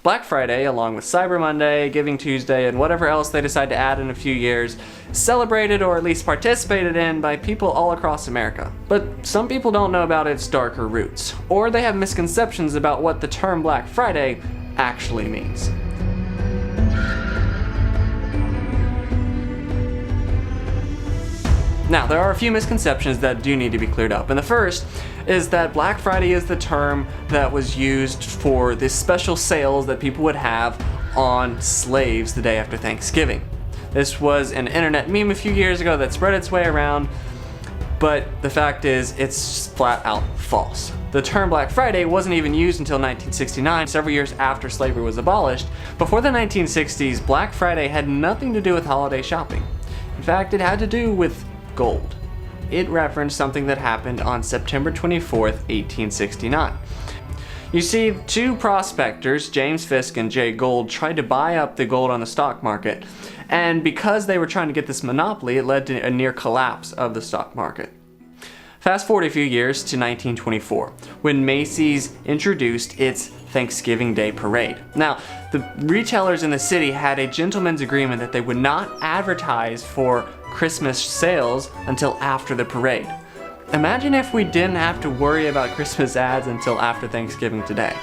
Black Friday, along with Cyber Monday, Giving Tuesday, and whatever else they decide to add in a few years, is celebrated or at least participated in by people all across America. But some people don't know about its darker roots, or they have misconceptions about what the term Black Friday actually means. Now, there are a few misconceptions that do need to be cleared up, and the first is that Black Friday is the term that was used for the special sales that people would have on slaves the day after Thanksgiving. This was an internet meme a few years ago that spread its way around, but the fact is it's flat out false. The term Black Friday wasn't even used until 1969, several years after slavery was abolished. Before the 1960s, Black Friday had nothing to do with holiday shopping. In fact, it had to do with gold. It referenced something that happened on September 24th, 1869. You see, two prospectors, James Fisk and Jay Gould, tried to buy up the gold on the stock market, and because they were trying to get this monopoly, it led to a near collapse of the stock market. Fast forward a few years to 1924, when Macy's introduced its Thanksgiving Day Parade. Now, the retailers in the city had a gentleman's agreement that they would not advertise for Christmas sales until after the parade. Imagine if we didn't have to worry about Christmas ads until after Thanksgiving today.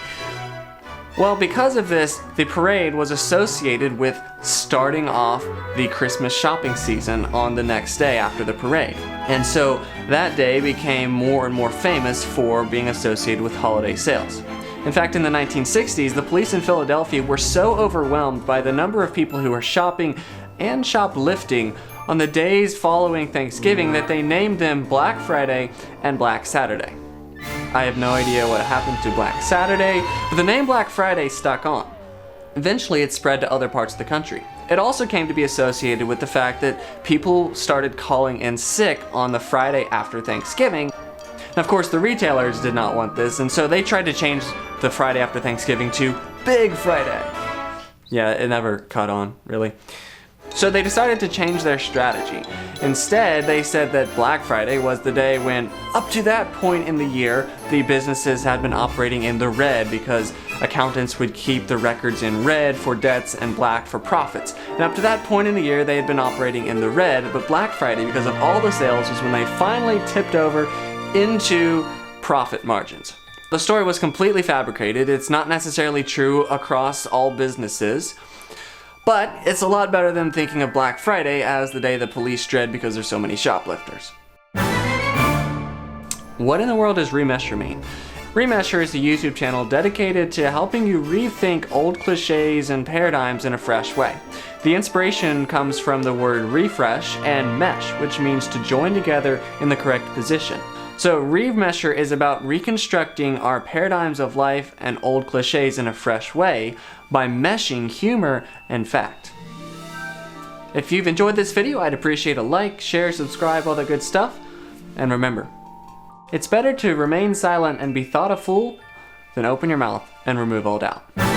Well, because of this, the parade was associated with starting off the Christmas shopping season on the next day after the parade. And so that day became more and more famous for being associated with holiday sales. In fact, in the 1960s, the police in Philadelphia were so overwhelmed by the number of people who were shopping and shoplifting on the days following Thanksgiving that they named them Black Friday and Black Saturday. I have no idea what happened to Black Saturday, but the name Black Friday stuck on. Eventually, it spread to other parts of the country. It also came to be associated with the fact that people started calling in sick on the Friday after Thanksgiving. And of course, the retailers did not want this, and so they tried to change the Friday after Thanksgiving to Big Friday. Yeah, it never caught on, really. So they decided to change their strategy. Instead, they said that Black Friday was the day when, up to that point in the year, the businesses had been operating in the red because accountants would keep the records in red for debts and black for profits. And up to that point in the year, they had been operating in the red, but Black Friday, because of all the sales, was when they finally tipped over into profit margins. The story was completely fabricated. It's not necessarily true across all businesses. But it's a lot better than thinking of Black Friday as the day the police dread because there's so many shoplifters. What in the world does Remesher mean? Remesher is a YouTube channel dedicated to helping you rethink old cliches and paradigms in a fresh way. The inspiration comes from the word refresh and mesh, which means to join together in the correct position. So Remesher is about reconstructing our paradigms of life and old cliches in a fresh way by meshing humor and fact. If you've enjoyed this video, I'd appreciate a like, share, subscribe, all that good stuff. And remember, it's better to remain silent and be thought a fool than open your mouth and remove all doubt.